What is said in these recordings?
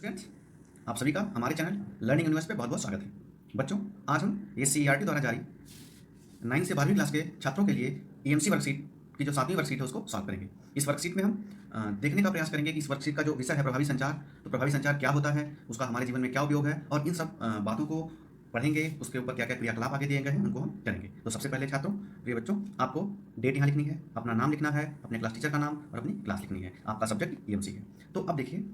Students, आप सभी का हमारे चैनल लर्निंग यूनिवर्स पे बहुत बहुत स्वागत है। बच्चों, आज हम ये CERT द्वारा जारी 9 से 12वीं क्लास के छात्रों के लिए EMC वर्कशीट की जो 7वीं वर्कशीट है उसको सॉल्व करेंगे। इस वर्कशीट में हम देखने का प्रयास करेंगे कि इस वर्कशीट का जो विषय है प्रभावी संचार, तो प्रभावी संचार क्या होता है, उसका हमारे जीवन में क्या उपयोग है, और इन सब बातों को पढ़ेंगे। उसके ऊपर क्या क्या क्रियाकलाप आगे दिए गए हैं उनको हम करेंगे। तो सबसे पहले छात्रों, प्रिय बच्चों, आपको डेट यहाँ लिखनी है, अपना नाम लिखना है, अपने क्लास टीचर का नाम और अपनी क्लास लिखनी है। आपका सब्जेक्ट EMC है। तो अब देखिए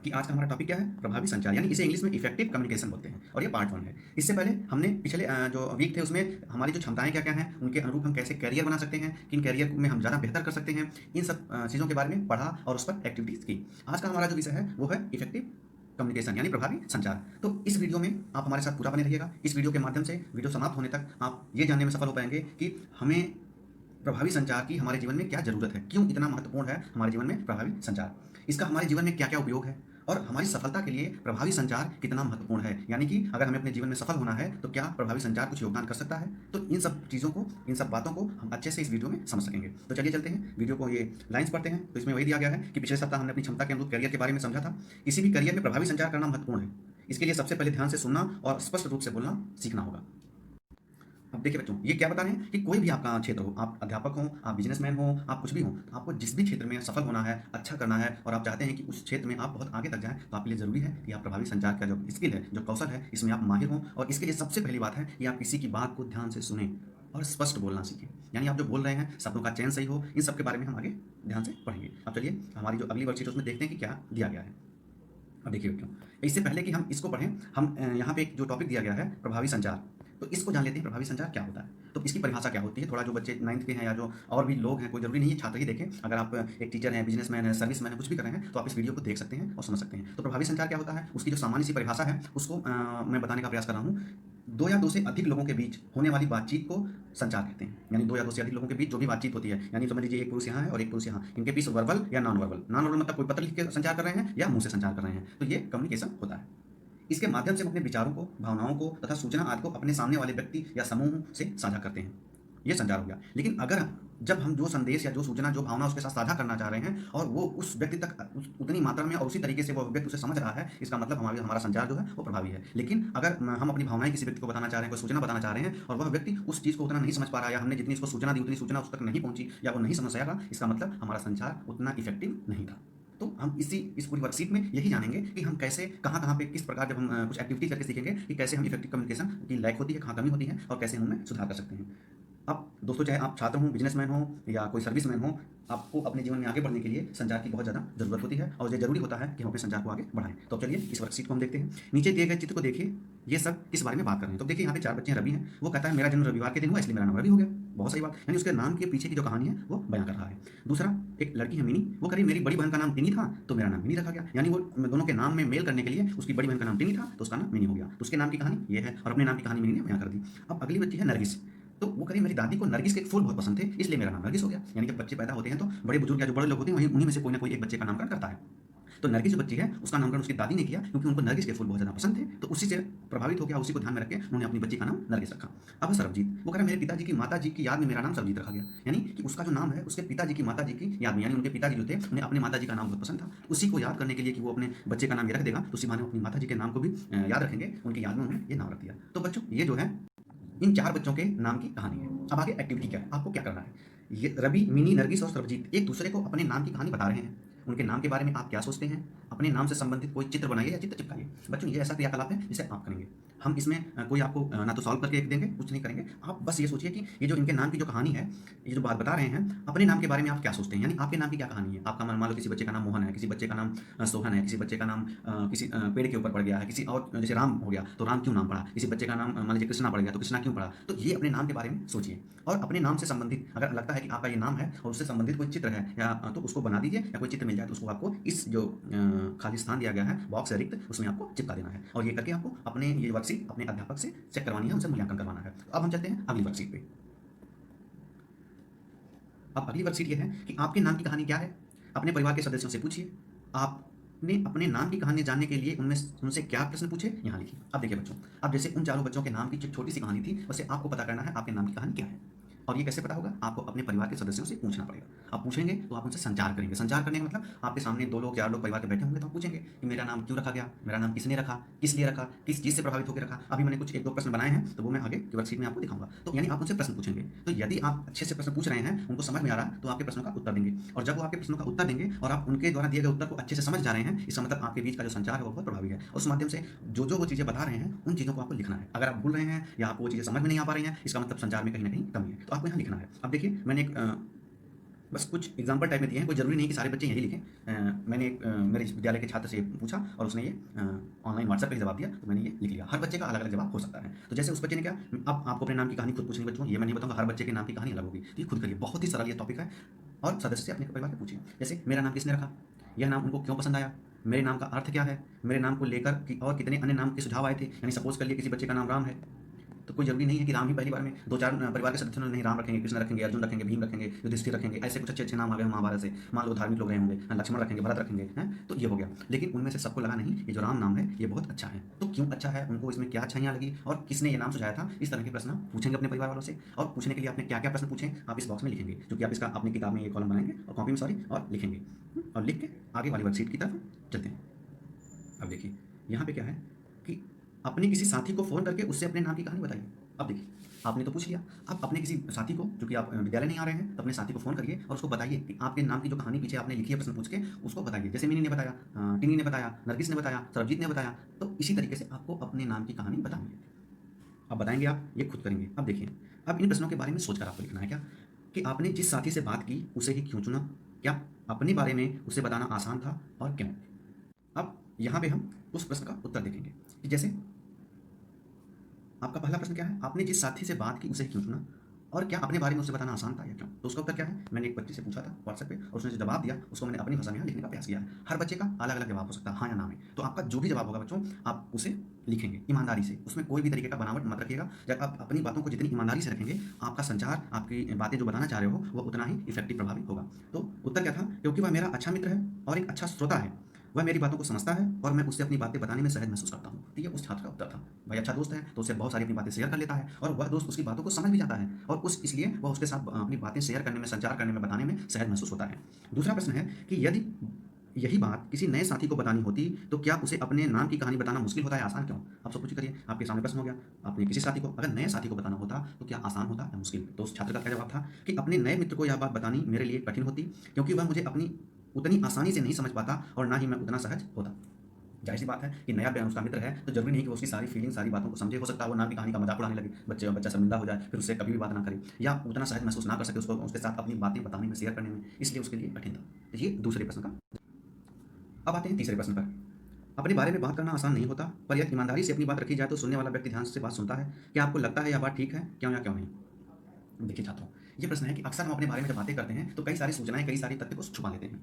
कि आज का हमारा टॉपिक क्या है, प्रभावी संचार, यानी इसे इंग्लिश में इफेक्टिव कम्युनिकेशन बोलते हैं, और ये पार्ट 1 है। इससे पहले हमने पिछले जो वीक थे उसमें हमारी जो क्षमताएं क्या क्या हैं, उनके अनुरूप हम कैसे कैरियर बना सकते हैं, किन कैरियर में हम ज़्यादा बेहतर कर सकते हैं, इन सब चीज़ों के बारे में पढ़ा और उस पर एक्टिविटीज़ की। आज का हमारा जो विषय है वो है इफेक्टिव कम्युनिकेशन, यानी प्रभावी संचार। तो इस वीडियो में आप हमारे साथ पूरा बने रहिएगा। इस वीडियो के माध्यम से वीडियो समाप्त होने तक आप ये जानने में सफल हो पाएंगे कि हमें प्रभावी संचार की हमारे जीवन में क्या जरूरत है, क्यों इतना महत्वपूर्ण है हमारे जीवन में प्रभावी संचार, इसका हमारे जीवन में क्या क्या उपयोग है, और हमारी सफलता के लिए प्रभावी संचार कितना महत्वपूर्ण है। यानी कि अगर हमें अपने जीवन में सफल होना है तो क्या प्रभावी संचार कुछ योगदान कर सकता है। तो इन सब चीज़ों को, इन सब बातों को हम अच्छे से इस वीडियो में समझ सकेंगे। तो चलिए चलते हैं वीडियो को, ये लाइन्स पढ़ते हैं। तो इसमें वही दिया गया है कि पिछले सप्ताह हमने अपनी क्षमता के अनुरूप करियर के बारे में समझा था। किसी भी करियर में प्रभावी संचार करना महत्वपूर्ण है। इसके लिए सबसे पहले ध्यान से सुनना और स्पष्ट रूप से बोलना सीखना होगा। अब देखिए बच्चों, ये क्या बता रहे हैं कि कोई भी आपका क्षेत्र हो, आप अध्यापक हो, आप बिजनेसमैन हो, आप कुछ भी हो, तो आपको जिस भी क्षेत्र में सफल होना है, अच्छा करना है, और आप चाहते हैं कि उस क्षेत्र में आप बहुत आगे तक जाएं, तो आपके लिए ज़रूरी है कि आप प्रभावी संचार का जो स्किल है, जो कौशल है, इसमें आप माहिर हों। और इसके लिए सबसे पहली बात है कि आप किसी की बात को ध्यान से सुनें और स्पष्ट बोलना सीखें। यानी आप जो बोल रहे हैं, शब्दों का चयन सही हो। इन सब के बारे में हम आगे ध्यान से पढ़ेंगे। अब चलिए हमारी जो अगली वर्कशीट उसमें देखते हैं कि क्या दिया गया है। अब देखिए बच्चों, इससे पहले कि हम इसको पढ़ें, हम यहाँ पे एक जो टॉपिक दिया गया है प्रभावी संचार, तो इसको जान लेते हैं प्रभावी संचार क्या होता है। तो इसकी परिभाषा क्या होती है। थोड़ा जो बच्चे 9th के हैं या जो और भी लोग हैं, कोई जरूरी नहीं है छात्र ही देखें, अगर आप एक टीचर हैं, बिजनेसमैन है, सर्विसमैन है, कुछ भी कर रहे हैं, तो आप इस वीडियो को देख सकते हैं और समझ सकते हैं। तो प्रभावी संचार क्या होता है, उसकी जो सामान्य सी परिभाषा है उसको मैं बताने का प्रयास कर रहा हूँ। दो या दो से अधिक लोगों के बीच होने वाली बातचीत को संचार कहते हैं। यानी दो या दो से अधिक लोगों के बीच जो भी बातचीत होती है, यानी समझ लीजिए एक पुरुष यहाँ है और एक पुरुष यहाँ, इनके बीच वर्बल या नॉन वर्बल, नॉन वर्बल मतलब कोई पत्र लिख के संचार कर रहे हैं या मुंह से संचार कर रहे हैं, तो ये कम्युनिकेशन होता है। इसके माध्यम से हम अपने विचारों को, भावनाओं को तथा सूचना आदि को अपने सामने वाले व्यक्ति या समूह से साझा करते हैं। ये संचार हो गया। लेकिन अगर जब हम जो संदेश या जो सूचना, जो भावना उसके साथ साझा करना चाह रहे हैं और वो उस व्यक्ति तक उतनी मात्रा में और उसी तरीके से वो व्यक्ति उसे समझ रहा है, इसका मतलब हमारा संचार जो है वो प्रभावी है। लेकिन अगर हम अपनी भावनाएं किसी व्यक्ति को बताना चाह रहे हैं, कोई सूचना बताना चाह रहे हैं, और वह व्यक्ति उस चीज़ को उतना नहीं समझ पा रहा, या हमने जितनी इसको सूचना दी उतनी सूचना उस तक नहीं पहुंची, या वो नहीं समझ सकेगा, इसका मतलब हमारा संचार उतना इफेक्टिव नहीं था। तो हम इस पूरी वर्कशीट में यही जानेंगे कि हम कैसे, कहाँ पे, किस प्रकार, जब हम कुछ एक्टिविटी करके सीखेंगे कि कैसे हम इफेक्टिव कम्युनिकेशन की लैक होती है, कहाँ कमी होती है, और कैसे हम उनमें सुधार कर सकते हैं। अब दोस्तों, चाहे आप छात्र हों, बिजनेसमैन हो या कोई सर्विसमैन हो, आपको अपने जीवन में आगे बढ़ने के लिए संचार की बहुत ज़्यादा जरूरत होती है, और ये जरूरी होता है कि हम अपने संचार को आगे बढ़ाएं। तो अब चलिए इस वर्कशीट को हम देखते हैं। नीचे दिए गए चित्र को देखिए, ये सब किस बारे में बात कर रहे हैं। तो देखिए यहाँ पे 4 बच्चे हैं। रवि हैं, वो कहता है मेरा जन्म रविवार के दिन हुआ इसलिए मेरा नाम रवि हो गया। बहुत सही बात, यानी उसके नाम के पीछे की जो कहानी है वो बयां कर रहा है। दूसरा, एक लड़की है मिनी, वो कह रही मेरी बड़ी बहन का नाम टिनी था तो मेरा नाम मिनी रखा गया। यानी वो दोनों के नाम में मेल करने के लिए उसकी बड़ी बहन का नाम टिनी था तो उसका नाम मिनी हो गया। तो उसके नाम की कहानी ये है, और अपने नाम की कहानी मिनी ने बयां कर दी। अब अगली बच्ची है नरगिस, तो वो करिए मेरी दादी को नरगिस के फूल बहुत पसंद थे इसलिए मेरा नाम नरगिस हो गया। यानी जब बच्चे पैदा होते हैं तो बड़े बुजुर्ग या जो बड़े लोग होते हैं उन्हीं में से कोई ना कोई एक बच्चे का नामकरण करता है। तो नरगिस जो बच्ची है उसका नामकरण उसकी दादी ने किया, क्योंकि उनको नरगिस के फूल बहुत ज़्यादा पसंद थे, तो उसी से प्रभावित हो गया, उसी को ध्यान में रख के उन्होंने अपनी बच्ची का नाम नरगिस रखा। अब सरबजीत, वो कह रहा मेरे पिताजी की माता जी की याद में मेरा नाम सरबजीत रखा गया। यानी कि उसका जो नाम है उसके पिताजी की माता जी की याद में, यानी उनके पिताजी जो थे उन्हें अपने माता जी का नाम बहुत पसंद था, उसी को याद करने के लिए कि वो अपने बच्चे का नाम ये रख देगा, तो उसी बहाने अपनी माता जी के नाम को भी याद रखेंगे, उनकी याद में उन्होंने ये नाम रख दिया। तो बच्चों, ये जो है इन 4 बच्चों के नाम की कहानी है। अब आगे एक्टिविटी क्या है, आपको क्या करना है। ये रवि, मिनी, नरगिस और सरबजीत एक दूसरे को अपने नाम की कहानी बता रहे हैं। उनके नाम के बारे में आप क्या सोचते हैं, अपने नाम से संबंधित कोई चित्र बनाइए या चित्र चिपकाइए। बच्चों, ये ऐसा क्रियाकलाप है जिसे आप करेंगे। हम इसमें कोई आपको ना तो सॉल्व करके देंगे, कुछ नहीं करेंगे। आप बस ये सोचिए कि ये जो इनके नाम की जो कहानी है, ये जो बात बता रहे हैं, अपने नाम के बारे में आप क्या सोचते हैं, यानी आपके नाम की क्या कहानी है। आपका मान लो किसी बच्चे का नाम मोहन है, किसी बच्चे का नाम सोहन है, किसी बच्चे का नाम किसी पेड़ के ऊपर पड़ गया है, किसी और जैसे राम हो गया तो राम क्यों नाम पड़ा, किसी बच्चे का नाम मान लीजिए कृष्णा पड़ गया तो कृष्णा क्यों पड़ा। तो ये अपने नाम के बारे में सोचिए, और अपने नाम से संबंधित अगर लगता है कि आपका ये नाम है और उससे संबंधित कोई चित्र है या तो उसको बना दीजिए, या कोई चित्र मिल जाए तो उसको आपको इस जो खाली स्थान दिया गया है, बॉक्स है रिक्त, उसमें आपको चिपका देना है। और ये करके आपको अपने ये वर्कशीट अपने अध्यापक से चेक करवानी है, उनसे मूल्यांकन करवाना है। अब हम चलते हैं अगली वर्कशीट पे। अब अगली वर्कशीट ये है कि आपके नाम की कहानी क्या है। अपने परिवार के सदस्यों से पूछिए, आपने अपने नाम की कहानी जानने के लिए उनसे क्या प्रश्न पूछे, यहाँ लिखिए। अब देखिए बच्चों, अब जैसे उन चारों बच्चों के नाम की छोटी सी कहानी थी, वैसे आपको पता करना है आपके नाम की कहानी क्या है। और ये कैसे पता होगा? आपको अपने परिवार के सदस्यों से पूछना पड़ेगा। आप पूछेंगे तो आप उनसे संचार करेंगे। संचार करने का मतलब आपके सामने 2 लोग 4 लोग परिवार के बैठे होंगे तो आप पूछेंगे कि मेरा नाम क्यों रखा गया? मेरा नाम किसने रखा? किस लिए रखा? किस चीज़ से प्रभावित होकर रखा? अभी मैंने कुछ 1-2 प्रश्न बनाए हैं तो वो मैं आगे की वर्कशीट में आपको दिखाऊँगा। तो यानी आप उनसे प्रश्न पूछेंगे। तो यदि आप अच्छे से प्रश्न पूछ रहे हैं, उनको समझ में आ रहा है तो आपके प्रश्नों का उत्तर देंगे। और जब वो आपके प्रश्नों का उत्तर देंगे और आप उनके द्वारा दिए गए उत्तर को अच्छे से समझ जा रहे हैं, इसका मतलब आपके बीच का जो संचार है वो बहुत प्रभावी है। उस माध्यम से जो वो चीज़ें बता रहे हैं, उन चीज़ों को आपको लिखना है। अगर आप भूल रहे हैं या आपको वो चीज़ें समझ में नहीं आ पा रही हैं, इसका मतलब संचार में कहीं न कहीं कमी है। तो आपको यहाँ लिखना है। अब देखिए मैंने एक बस कुछ एग्जाम्पल टाइप में दिए हैं, कोई ज़रूरी नहीं कि सारे बच्चे यही लिखें। मैंने एक मेरे इस विद्यालय के छात्र से पूछा और उसने ये ऑनलाइन व्हाट्सएप पे ही जवाब दिया, तो मैंने ये लिख लिया। हर बच्चे का अलग-अलग जवाब हो सकता है। तो जैसे उस बच्चे ने क्या, अब आपको अपने नाम की कहानी खुद पूछनी है बच्चों, ये मैं नहीं बताऊँगा, हर बच्चे के नाम की कहानी अलग होगी। तो ये खुद करिए, बहुत ही सरल ये टॉपिक है और सदस्य से अपने परिवार के पूछिए। जैसे मेरा नाम किसने रखा? यह नाम उनको क्यों पसंद आया? मेरे नाम का अर्थ क्या है? मेरे नाम को लेकर कि और कितने अन्य नाम के सुझाव आए थे? यानी सपोज़ कर लिए किसी बच्चे का नाम राम है, तो कोई ज़रूरी नहीं है कि राम ही पहली बार में 2-4 परिवार के सदस्यों ने नहीं राम रखेंगे, कृष्ण रखेंगे, अर्जुन रखेंगे, भीम रखेंगे, युधिष्ठिर रखेंगे, ऐसे कुछ अच्छे-अच्छे नाम आ गए महाभारत से। मान लो धार्मिक लोग रहे होंगे, लक्ष्मण रखेंगे, भरत रखेंगे, हैं? तो ये हो गया। लेकिन उनमें से सबको लगा नहीं, ये जो राम नाम है, ये बहुत अच्छा है। तो क्यों अच्छा है? उनको इसमें क्या अच्छाइयाँ लगी और किसने ये नाम सुझाया था? इस तरह के प्रश्न आप पूछेंगे अपने परिवार वालों से और पूछने के लिए आपने क्या-क्या प्रश्न पूछे, आप इस बॉक्स में लिखेंगे। क्योंकि आप इसका अपनी किताब में ये कॉलम बनाएँगे और कॉपी में सॉरी और लिखेंगे। और लिख के आगे वाली वर्कशीट की तरफ चलते हैं। अब देखिए, यहाँ पे क्या है कि अपने किसी साथी को फ़ोन करके उससे अपने नाम की कहानी बताइए। अब देखिए, आपने तो पूछ लिया, अब अपने किसी साथी को, जो कि आप विद्यालय नहीं आ रहे हैं, तो अपने साथी को फ़ोन करिए और उसको बताइए कि आपके नाम की जो कहानी पीछे आपने लिखी है प्रश्न पूछ के, उसको बताइए। जैसे मिनी ने बताया, टिनी ने बताया, नरगिस ने बताया, सरबजीत ने बताया, तो इसी तरीके से आपको अपने नाम की कहानी बतानी है। अब बताएँगे आप, ये खुद करेंगे। अब देखिए, अब इन प्रश्नों के बारे में सोचकर आपको लिखना है क्या? कि आपने जिस साथी से बात की, उसे ही क्यों चुना? क्या अपने बारे में उसे बताना आसान था और क्यों? अब यहाँ पे हम उस प्रश्न का उत्तर देखेंगे कि जैसे आपका पहला प्रश्न क्या है? आपने जिस साथी से बात की उसे क्यों चुना? और क्या अपने बारे में उसे बताना आसान था या क्यों? तो उसका उत्तर क्या है? मैंने एक बच्चे से पूछा था व्हाट्सएप पे और उसने जो जवाब दिया उसको मैंने अपनी भाषा में यहाँ लिखने का प्रयास किया है। हर बच्चे का अलग-अलग जवाब हो सकता है, हाँ या ना में। तो आपका जो भी जवाब होगा बच्चों, आप उसे लिखेंगे ईमानदारी से। उसमें कोई भी तरीके का बनावट मत रखिएगा। जब आप अपनी बातों को जितनी ईमानदारी से रखेंगे, आपका संचार, आपकी बातें जो बताना चाह रहे हो, वो उतना ही इफेक्टिव प्रभावी होगा। तो उत्तर क्या था? क्योंकि वह मेरा अच्छा मित्र है और एक अच्छा श्रोता है। वह मेरी बातों को समझता है और मैं उससे अपनी बातें बताने में सहज महसूस करता हूँ। तो ये उस छात्र का उत्तर था। भाई अच्छा दोस्त है तो उससे बहुत सारी अपनी बातें शेयर कर लेता है और वह दोस्त उसकी बातों को समझ भी जाता है और उस इसलिए वह उसके साथ अपनी बातें शेयर करने में, संचार करने में, बताने में सहज महसूस होता है। दूसरा प्रश्न है कि यदि यही बात किसी नए साथी को बतानी होती तो क्या उसे अपने नाम की कहानी बताना मुश्किल होता है, आसान क्यों? आप सब कुछ करिए, आपके सामने प्रश्न हो गया। आपने किसी साथी को, अगर नए साथी को बताना होता तो क्या आसान होता या मुश्किल? तो उस छात्र का क्या जवाब था कि अपने नए मित्र को यह बात बतानी मेरे लिए कठिन होती क्योंकि वह मुझे अपनी उतनी आसानी से नहीं समझ पाता और ना ही मैं उतना सहज होता। ज़ाहिर-सी बात है कि नया उसका मित्र है, तो ज़रूरी नहीं कि वो उसकी सारी फीलिंग, सारी बातों को समझे। हो सकता है वो नाम की कहानी का मज़ाक उड़ाने लगे, बच्चा शर्मिंदा हो जाए, फिर उससे कभी भी बात ना करे या उतना सहज महसूस ना कर सके उसको उसके साथ अपनी बातें बताने में, शेयर करने में, इसलिए उसके लिए कठिन था। तो ये दूसरे प्रश्न का। अब आते हैं तीसरे प्रश्न पर। अपने बारे में बात करना आसान नहीं होता, पर यदि ईमानदारी से अपनी बात रखी जाए तो सुनने वाला व्यक्ति ध्यान से बात सुनता है। क्या आपको लगता है यह बात ठीक है? क्यों या क्यों नहीं? देखिए छात्रों, ये प्रश्न है कि अक्सर हम अपने बारे में जब बातें करते हैं तो कई सारी सूचनाएँ, कई सारे तथ्य को छुपा लेते हैं।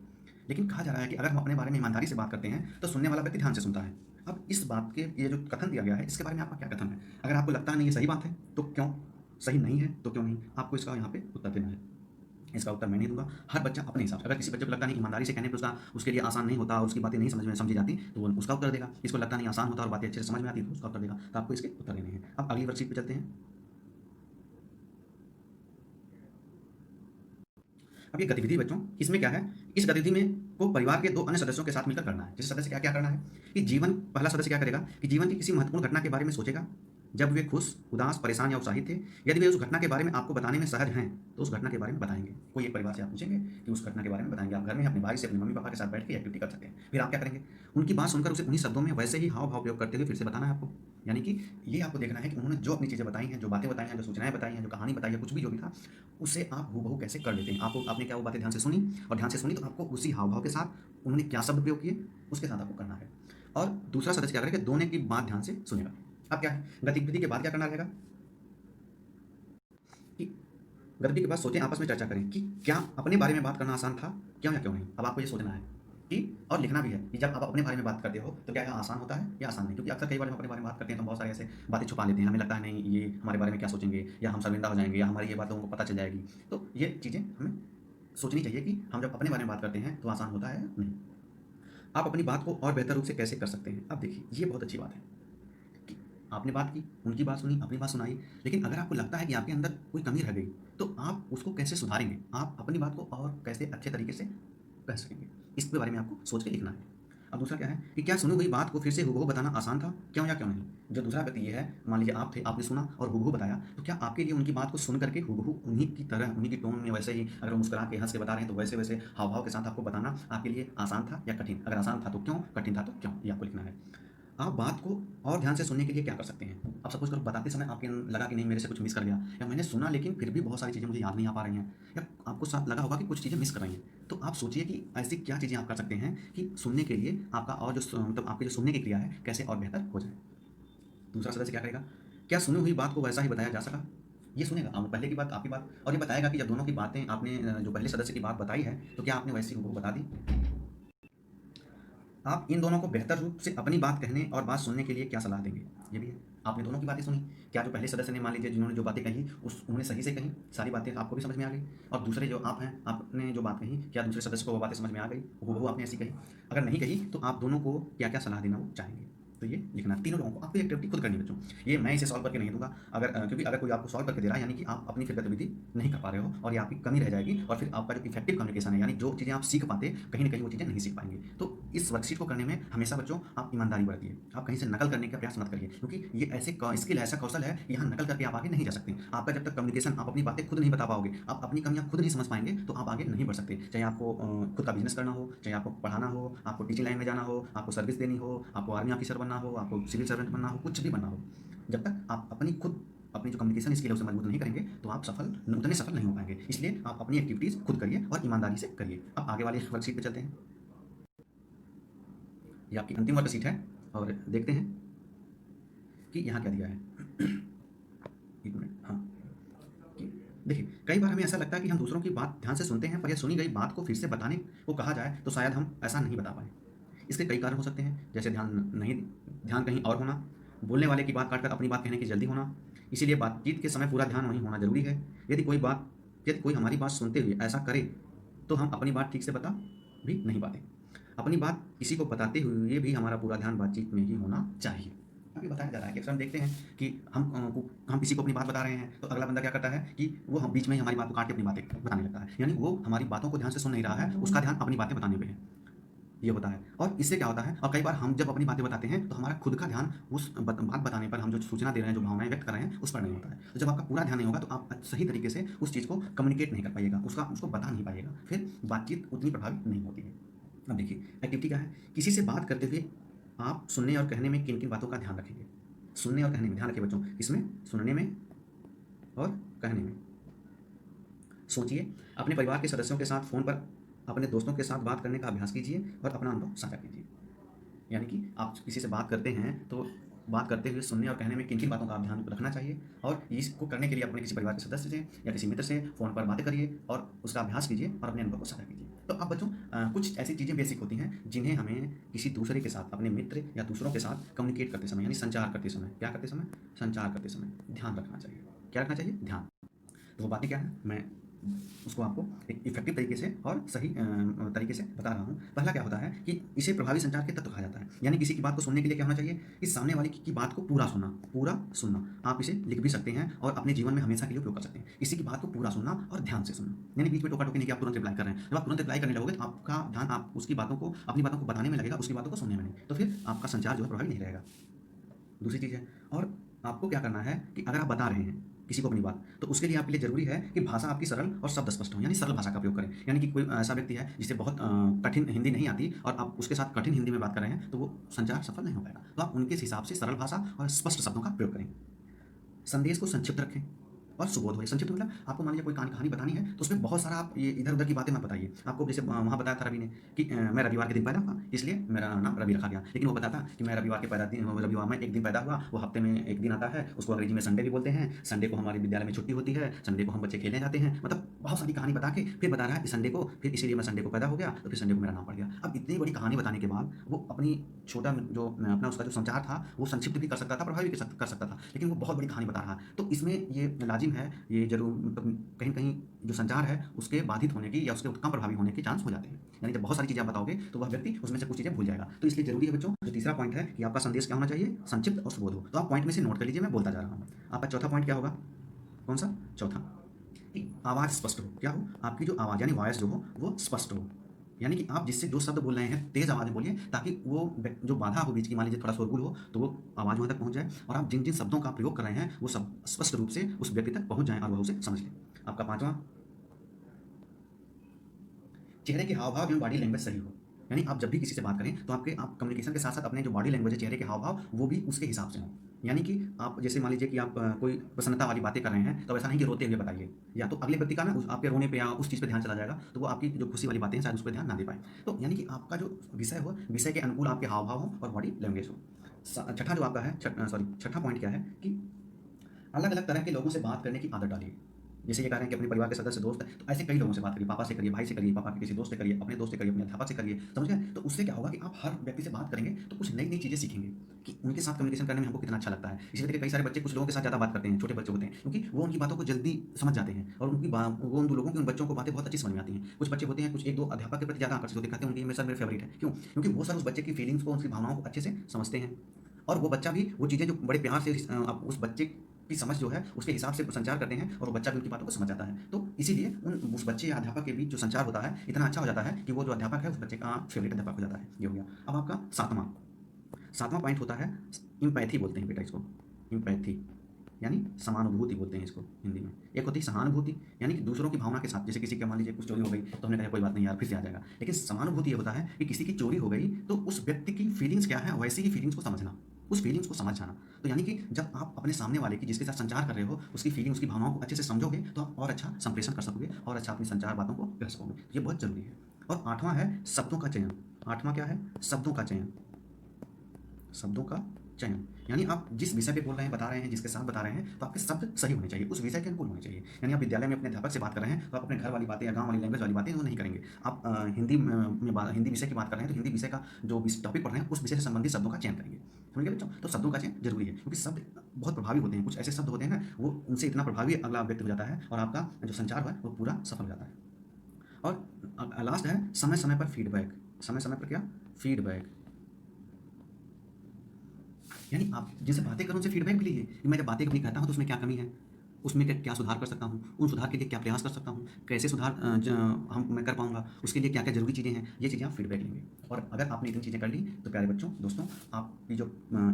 लेकिन कहा जा रहा है कि अगर हम अपने बारे में ईमानदारी से बात करते हैं तो सुनने वाला व्यक्ति ध्यान से सुनता है। अब इस बात के ये जो कथन दिया गया है इसके बारे में आपका क्या कथन है? अगर आपको लगता है नहीं ये सही बात है तो क्यों? सही नहीं है तो क्यों नहीं? आपको इसका यहाँ पे उत्तर देना है। इसका उत्तर मैं नहीं दूँगा। हर बच्चा अपने हिसाब से, अगर किसी बच्चे को लगता नहीं ईमानदारी से कहने पे उसके लिए आसान नहीं होता और उसकी बातें नहीं समझी जाती तो वो उसका उत्तर देगा। किसको लगता नहीं आसान होता और बातें अच्छे से समझ में आती तो उसका उत्तर देगा। तो आपको इसके उत्तर देने हैं। अब अगली वर्कशीट पे चलते हैं। अब ये गतिविधि बच्चों, इसमें क्या है, इस गतिविधि में को परिवार के 2 अन्य सदस्यों के साथ मिलकर करना है। जैसे सदस्य क्या-क्या करना है कि पहला सदस्य क्या करेगा कि जीवन की किसी महत्वपूर्ण घटना के बारे में सोचेगा, जब वे खुश, उदास, परेशान या उत्साहित थे। यदि वे उस घटना के बारे में आपको बताने में सहज हैं, तो उस घटना के बारे में बताएँगे। कोई एक परिवार से आप पूछेंगे कि उस घटना के बारे में बताएँगे। आप घर में अपने भाई से, अपने मम्मी-पापा के साथ बैठ के एक्टिविटी कर सकते हैं। फिर आप क्या करेंगे, उनकी बात सुनकर उसे उन्हीं शब्दों में वैसे ही हाव-भाव प्रयोग करते हुए फिर से बताना है आपको। यानी कि ये आपको देखना है कि उन्होंने जो अपनी चीज़ें बताई हैं, जो बातें बताई हैं, जो सूचनाएँ बताई हैं, जो कहानी बताई है, कुछ भी जो भी था, उसे आप हूबहू कैसे कर लेते हैं। आपने क्या वो बातें ध्यान से सुनी और ध्यान से सुनी तो आपको उसी हाव-भाव के साथ उन्होंने क्या शब्द प्रयोग किए, उसके साथ आपको करना है। और दूसरा सदस्य क्या करेगा, दोनों की बात ध्यान से सुनेगा। अब क्या है, गतिविधि के बाद क्या करना रहेगा कि गतिविधि के बाद सोचें, आपस में चर्चा करें कि क्या अपने बारे में बात करना आसान था, क्यों या क्यों नहीं? अब आपको ये सोचना है कि और लिखना भी है कि जब आप अपने बारे में बात करते हो तो क्या यह आसान होता है या आसान नहीं? क्योंकि अक्सर कई बार हम अपने बारे में बात करते हैं तो हम बहुत सारी ऐसे बातें छुपा लेते हैं। हमें लगता है नहीं ये हमारे बारे में क्या सोचेंगे या हम शर्मिंदा हो जाएँगे या हमारी ये बात लोगों को पता चल जाएगी। तो ये चीज़ें हमें सोचनी चाहिए कि हम जब अपने बारे में बात करते हैं तो आसान होता है या नहीं। आप अपनी बात को और बेहतर रूप से कैसे कर सकते हैं? अब देखिए, ये बहुत अच्छी बात है। आपने बात की, उनकी बात सुनी, अपनी बात सुनाई, लेकिन अगर आपको लगता है कि आपके अंदर कोई कमी रह गई, तो आप उसको कैसे सुधारेंगे? आप अपनी बात को और कैसे अच्छे तरीके से कह सकेंगे? इसके बारे में आपको सोच के लिखना है। अब दूसरा क्या है कि क्या सुनी हुई बात को फिर से हूबहू बताना आसान था? क्यों या क्यों नहीं? जो दूसरा व्यक्ति ये है, मान लीजिए आप थे, आपने सुना और हूबहू बताया, तो क्या आपके लिए उनकी बात को सुन करके हूबहू उन्हीं की तरह, उन्हीं की टोन में वैसे ही अगर वो मुस्कुरा के, हँस के बता रहे हैं, तो वैसे-वैसे हाव-भाव के साथ आपको बताना आपके लिए आसान था या कठिन? अगर आसान था तो क्यों? कठिन था तो क्यों? ये आपको लिखना है। आप बात को और ध्यान से सुनने के लिए क्या कर सकते हैं? अब सपोज़ करो बताते समय आपके लगा कि नहीं मेरे से कुछ मिस कर गया, या मैंने सुना लेकिन फिर भी बहुत सारी चीज़ें मुझे याद नहीं आ पा रही हैं, या आपको साथ लगा होगा कि कुछ चीज़ें मिस कर रही हैं। तो आप सोचिए कि ऐसी क्या चीज़ें आप कर सकते हैं कि सुनने के लिए आपका और जो मतलब आपकी जो सुनने की क्रिया है कैसे और बेहतर हो जाए। दूसरा सदस्य क्या करेगा? क्या सुनी हुई बात को वैसा ही बताया जा सका? ये सुनेगा पहले की बात, आपकी बात, और ये बताएगा कि जब दोनों की बातें आपने जो पहले सदस्य की बात बताई है, तो क्या आपने वैसी उनको बता दी? आप इन दोनों को बेहतर रूप से अपनी बात कहने और बात सुनने के लिए क्या सलाह देंगे? ये भी है। आपने दोनों की बातें सुनी, क्या जो पहले सदस्य ने मान लीजिए जिन्होंने जो बातें कही उन्होंने सही से कही, सारी बातें आपको भी समझ में आ गई, और दूसरे जो आप हैं, आपने जो बात कही, क्या दूसरे सदस्य को वो बातें समझ में आ गई, हूबहू आपने ऐसी कही? अगर नहीं कही तो आप दोनों को क्या-क्या सलाह देना वो चाहेंगे? तो ये लिखना है। तीनों लोगों को आपको ये एक्टिविटी खुद करनी है बच्चों। ये मैं इसे सॉल्व करके नहीं दूँगा, क्योंकि अगर कोई आपको सॉल्व करके दे रहा है यानी कि आप अपनी फिर गतिविधि नहीं कर पा रहे हो, और ये आपकी कमी रह जाएगी, और फिर आपका जो इफेक्टिव कम्युनिकेशन है, यानी जो चीज़ें आप सीख पाते, कहीं न कहीं वो चीज़ें नहीं सीख पाएँगे। तो इस वर्कशीट को करने में हमेशा बच्चों आप ईमानदारी बरतिए। आप कहीं से नकल करने का प्रयास मत करिए, क्योंकि ये ऐसे क स्किल ऐसा कौशल है, यहाँ नकल करके आप आगे नहीं जा सकते। आपका जब तक कम्युनिकेशन, आप अपनी बातें खुद नहीं बता पाओगे, आप अपनी कमियाँ खुद नहीं समझ पाएँगे, तो आप आगे नहीं बढ़ सकते। चाहे आपको खुद का बिज़नेस करना हो, चाहे आपको पढ़ाना हो, आपको टीचिंग लाइन में जाना हो, आपको सर्विस देनी हो, आपको आर्मी ऑफिसर बनना हो, आपको सिविल सर्वेंट बनना हो, कुछ भी बनना हो। जब तक आप अपनी जो कम्युनिकेशन स्किल है उसे मजबूत नहीं करेंगे, तो आप उतने सफल नहीं हो पाएँगे। इसलिए आप अपनी एक्टिविटीज़ खुद करिए और ईमानदारी से करिए। अब आगे वाली वर्कशीट पे चलते हैं। ये आपकी अंतिम वर्कशीट है, और देखते हैं कि यहाँ क्या दिया है। एक मिनट, हाँ, कि देखिए, कई बार हमें ऐसा लगता है कि हम दूसरों की बात ध्यान से सुनते हैं, पर यह सुनी गई बात को फिर से बताने को कहा जाए तो शायद हम ऐसा नहीं बता पाएँ। इसके कई कारण हो सकते हैं, जैसे ध्यान कहीं और होना, बोलने वाले की बात काटकर अपनी बात कहने की जल्दी होना। इसीलिए बातचीत के समय पूरा ध्यान वहीं होना ज़रूरी है। यदि कोई हमारी बात सुनते हुए ऐसा करे, तो हम अपनी बात ठीक से बता भी नहीं पाते। अपनी बात किसी को बताते हुए भी हमारा पूरा ध्यान बातचीत में ही होना चाहिए। अभी बताया जा रहा है कि अक्सर हम देखते हैं कि हम किसी को अपनी बात बता रहे हैं, तो अगला बंदा क्या करता है कि वो हम बीच में ही हमारी बात को काट के अपनी बातें बताने लगता है। यानी वो हमारी बातों को ध्यान से सुन नहीं रहा है, उसका ध्यान अपनी बातें बताने पे है। ये होता है, और इससे क्या होता है, और कई बार हम जब अपनी बातें बताते हैं तो हमारा खुद का ध्यान उस बात बताने पर, हम जो सूचना दे रहे हैं, जो भावनाएं व्यक्त कर रहे हैं, उस पर नहीं होता है। तो जब आपका पूरा ध्यान नहीं होगा, तो आप सही तरीके से उस चीज़ को कम्युनिकेट नहीं कर पाइएगा, उसको बता नहीं पाइएगा, फिर बातचीत उतनी प्रभावी नहीं होती है। अब देखिए, एक्टिविटी क्या है? किसी से बात करते हुए आप सुनने और कहने में किन किन बातों का ध्यान रखेंगे? सुनने और कहने में ध्यान रखिए बच्चों। किसमें? सुनने में और कहने में। सोचिए, अपने परिवार के सदस्यों के साथ फ़ोन पर अपने दोस्तों के साथ बात करने का अभ्यास कीजिए और अपना अनुभव साझा कीजिए। यानी कि आप किसी से बात करते हैं, तो बात करते हुए सुनने और कहने में किन किन बातों का आप ध्यान रखना चाहिए, और इसको करने के लिए अपने किसी परिवार के सदस्य से या किसी मित्र से फ़ोन पर बातें करिए और उसका अभ्यास कीजिए और अपने अनुभव को साझा कीजिए। तो अब बच्चों, कुछ ऐसी चीज़ें बेसिक होती हैं जिन्हें हमें किसी दूसरे के साथ, अपने मित्र या दूसरों के साथ कम्युनिकेट करते समय, यानी संचार करते समय, क्या करते समय? संचार करते समय ध्यान रखना चाहिए। क्या रखना चाहिए? ध्यान। तो वो बातें क्या हैं, मैं उसको आपको एक इफेक्टिव तरीके से और सही तरीके से बता रहा हूँ। पहला क्या होता है कि इसे प्रभावी संचार के तत्व कहा जाता है। यानी किसी की बात को सुनने के लिए क्या होना चाहिए कि सामने वाले की बात को पूरा सुनना। आप इसे लिख भी सकते हैं और अपने जीवन में हमेशा के लिए उपयोग कर सकते हैं। किसी की बात को पूरा सुनना और ध्यान से सुनना, यानी बीच में टोका-टोकी नहीं कि आप तुरंत रिप्लाई कर रहे हैं। जब आप तुरंत रिप्लाई करने लगोगे, तो आपका ध्यान आप उसकी बातों को, अपनी बातों को बताने में लगेगा, उसकी बातों को सुनने में नहीं। तो फिर आपका संचार जो है प्रभावी नहीं रहेगा। दूसरी चीज़ है, और आपको क्या करना है कि अगर आप बता रहे हैं किसी को अपनी बात, तो उसके लिए आपके लिए ज़रूरी है कि भाषा आपकी सरल और शब्द स्पष्ट हो, यानी सरल भाषा का प्रयोग करें। यानी कि कोई ऐसा व्यक्ति है जिसे बहुत कठिन हिंदी नहीं आती, और आप उसके साथ कठिन हिंदी में बात कर रहे हैं, तो वो संचार सफल नहीं हो पाएगा। तो आप उनके हिसाब से सरल भाषा और स्पष्ट शब्दों का प्रयोग करें। संदेश को संक्षिप्त रखें और सुबोध हो। संक्षिप्त मतलब आपको मान लीजिए कोई कहानी बतानी है, तो उसमें बहुत सारा आप ये इधर-उधर की बातें मत बताइए। आपको जैसे वहाँ बताया था रवि ने कि मैं रविवार के दिन पैदा हुआ, इसलिए मेरा नाम रवि रखा गया। लेकिन वो बताता कि मैं रविवार में एक दिन पैदा हुआ, वो हफ्ते में एक दिन आता है, उसको अंग्रेजी में संडे भी बोलते हैं। संडे को हमारे विद्यालय में छुट्टी होती है, संडे को हम बच्चे खेलने जाते हैं। मतलब बहुत सारी कहानी बता के फिर बता रहा है कि संडे को, फिर इसीलिए मैं संडे को पैदा हो गया, तो फिर संडे को मेरा नाम पड़ गया। अब इतनी बड़ी कहानी बताने के बाद वो अपनी छोटा जो अपना उसका जो संचार था, वो संक्षिप्त भी कर सकता था, प्रभावी भी कर सकता था, लेकिन वो बहुत बड़ी कहानी बता रहा है। तो इसमें ये लाजिक लाजिम है, ये ज़रूर मतलब कहीं न कहीं जो संचार है उसके बाधित होने की या उसके कम प्रभावी होने के चांस हो जाते हैं। यानी जब बहुत सारी चीज़ें आप बताओगे तो वह व्यक्ति उसमें से कुछ चीज़ें भूल जाएगा। तो इसलिए ज़रूरी है बच्चों, जो तीसरा पॉइंट है कि आपका संदेश क्या होना चाहिए, संक्षिप्त और सुबोध हो। तो आप पॉइंट में से नोट कर लीजिए, मैं बोलता जा रहा हूँ। आपका चौथा पॉइंट क्या होगा? कौन सा? चौथा, कि आवाज़ स्पष्ट हो। क्या हो? आपकी जो आवाज़ यानी वॉइस जो हो वो स्पष्ट हो। यानी कि आप जिससे जो शब्द बोल रहे हैं तेज़ आवाज़ में बोलिए, ताकि वो जो बाधा हो बीच की, मान लीजिए थोड़ा शोरगुल हो, तो वो आवाज़ वहाँ तक पहुँच जाए और आप जिन जिन शब्दों का प्रयोग कर रहे हैं वो सब स्पष्ट रूप से उस व्यक्ति तक पहुँच जाएँ और वह उसे समझ ले। आपका पाँचवां, चेहरे के हाव-भाव एवं बॉडी लैंग्वेज सही हो। यानी आप जब भी किसी से बात करें तो आप कम्युनिकेशन के साथ-साथ अपने जो बॉडी लैंग्वेज है, चेहरे के हाव-भाव, वो भी उसके हिसाब से हों। यानी कि आप जैसे मान लीजिए कि आप कोई प्रसन्नता वाली बातें कर रहे हैं, तो ऐसा नहीं कि रोते हुए बताइए, या तो अगले व्यक्ति का ना उस आपके रोने पे या उस चीज़ पे ध्यान चला जाएगा, तो वो आपकी जो खुशी वाली बातें हैं शायद उस पे ध्यान ना दे पाए। तो यानी कि आपका जो विषय हो, विषय के अनुकूल आपके हाव-भाव हों और बॉडी लैंग्वेज हो। छठा जो आपका है, छठा पॉइंट क्या है कि अलग-अलग तरह के लोगों से बात करने की आदत डालिए। जैसे ये कह रहे हैं कि अपने परिवार के सदस्य, दोस्त हैं, तो ऐसे कई लोगों से बात करिए, पापा से करिए, भाई से करिए, पापा के किसी दोस्त से करिए, अपने दोस्त से करिए, अपने अध्यापक से करिए, समझ गए? तो उससे क्या होगा कि आप हर व्यक्ति से बात करेंगे तो कुछ नई-नई चीज़ें सीखेंगे कि उनके साथ कम्युनिकेशन करने में हमको कितना अच्छा लगता है। इसी तरीके कई सारे बच्चे कुछ लोगों के साथ ज़्यादा बात करते हैं, छोटे बच्चे होते हैं, क्योंकि वो उनकी बातों को जल्दी समझ जाते हैं और वो उन लोगों की, उन बच्चों को बातें बहुत अच्छी समझ में आती हैं। कुछ बच्चे होते हैं, कुछ 1-2 अध्यापक के प्रति ज़्यादा आकर्षित होते हैं, कहते हैं उनकी सर मेरे फेवरेट है। क्यों? क्योंकि वो सर उस बच्चे की फीलिंग्स को, उसकी भावनाओं को अच्छे से समझते हैं और वो बच्चा भी वो चीज़ें जो बड़े प्यार से आप उस बच्चे की समझ जो है उसके हिसाब से संचार करते हैं और वो बच्चा भी उनकी बातों को समझ जाता है। तो इसीलिए उस बच्चे या अध्यापक के बीच जो संचार होता है इतना अच्छा हो जाता है कि वो जो अध्यापक है उस बच्चे का फेवरेट अध्यापक हो जाता है। ये हो गया। अब आपका सातवां पॉइंट होता है एम्पैथी, बोलते हैं बेटा इसको। एम्पैथी यानी समानुभूति बोलते हैं इसको हिंदी में। एक होती है सहानुभूति, यानी कि दूसरों की भावना के साथ, जैसे किसी के मान लीजिए कुछ चोरी हो गई तो हमने कहा कोई बात नहीं यार, फिर से आ जाएगा। लेकिन समानुभूति ये होता है कि किसी की चोरी हो गई तो उस व्यक्ति की फीलिंग्स क्या है, वैसी ही फीलिंग्स को समझना, उस फीलिंग्स को समझ जाना। तो यानी कि जब आप अपने सामने वाले की, जिसके साथ संचार कर रहे हो, उसकी फीलिंग, उसकी भावनाओं को अच्छे से समझोगे तो आप और अच्छा संप्रेषण कर सकोगे और अच्छा अपनी संचार बातों को कह सकोगे। ये बहुत ज़रूरी है। और आठवां है शब्दों का चयन। आठवां क्या है? शब्दों का चयन। शब्दों का चयन यानी आप जिस विषय पे बोल रहे हैं, बता रहे हैं, जिसके साथ बता रहे हैं, तो आपके शब्द सही होने चाहिए, उस विषय के अनुकूल होने चाहिए। यानी आप विद्यालय में अपने अध्यापक से बात कर रहे हैं तो आप अपने घर वाली बातें या गाँव वाली लैंग्वेज वाली बातें वो नहीं करेंगे। आप हिंदी विषय की बात कर रहे हैं तो हिंदी विषय का जो टॉपिक पढ़ रहे हैं उस विषय से संबंधित शब्दों का चयन करेंगे। समझ गए बच्चों? तो शब्दों का चयन जरूरी है, क्योंकि शब्द बहुत प्रभावी होते हैं। कुछ ऐसे शब्द होते हैं ना, वो उनसे इतना प्रभावी अगला व्यक्ति हो जाता है और आपका जो संचार है वो पूरा सफल हो जाता है। और लास्ट है समय समय पर फीडबैक। समय समय पर क्या? फीडबैक। यानी आप जिनसे बातें करो उनसे फीडबैक भी लीजिए कि मैं जब बातें अपनी कहता हूँ तो उसमें क्या कमी है, उसमें क्या क्या सुधार कर सकता हूँ, उन सुधार के लिए क्या प्रयास कर सकता हूँ, कैसे सुधार मैं कर पाऊँगा, उसके लिए क्या क्या ज़रूरी चीज़ें हैं, ये चीज़ें आप फीडबैक लेंगे। और अगर आपने इतनी चीज़ें कर ली तो प्यारे बच्चों, दोस्तों, आपकी जो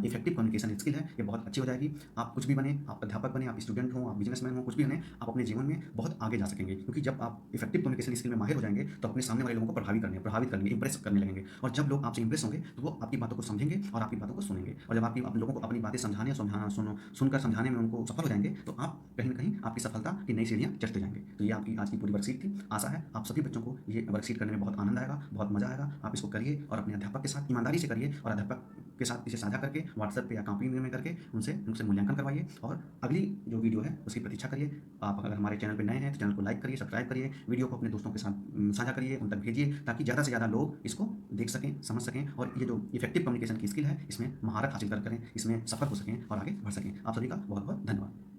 इफेक्टिव कम्युनिकेशन स्किल है ये बहुत अच्छी हो जाएगी। आप कुछ भी बने, आप अध्यापक बने, आप स्टूडेंट हो, आप बिजनेसमैन हो, कुछ भी बने, आप अपने जीवन में बहुत आगे जा सकेंगे। क्योंकि जब आप इफेक्टिव कम्युनिकेशन स्किल में माहिर हो जाएंगे तो अपने सामने वाले लोगों को प्रभावित करेंगे, इंप्रेस करने लगेंगे। और जब लोग आपसे इंप्रेस होंगे तो वो आपकी बातों को समझेंगे और आपकी बातों को सुनेंगे। और जब आप लोगों को अपनी बातें समझाने, सुनकर समझाने में उनको सफल हो जाएंगे तो आप कहीं न कहीं आपकी सफलता की नई सीढ़ियाँ चढ़ते जाएंगे। तो ये आपकी आज की पूरी वर्कशीट थी। आशा है आप सभी बच्चों को ये वर्कशीट करने में बहुत आनंद आएगा, बहुत मज़ा आएगा। आप इसको करिए और अपने अध्यापक के साथ ईमानदारी से करिए और अध्यापक के साथ इसे साझा करके व्हाट्सएप पे या कॉपी में करके उनसे मूल्यांकन करवाइए। और अगली जो वीडियो है उसकी प्रतीक्षा करिए। आप अगर हमारे चैनल पर नए हैं तो चैनल को लाइक करिए, सब्सक्राइब करिए, वीडियो को अपने दोस्तों के साथ साझा करिए, उन तक भेजिए, ताकि ज़्यादा से ज़्यादा लोग इसको देख सकें, समझ सकें और ये जो इफेक्टिव कम्युनिकेशन की स्किल है इसमें महारत हासिल करें, इसमें सफल हो सकें और आगे बढ़ सकें। आप सभी का बहुत बहुत धन्यवाद।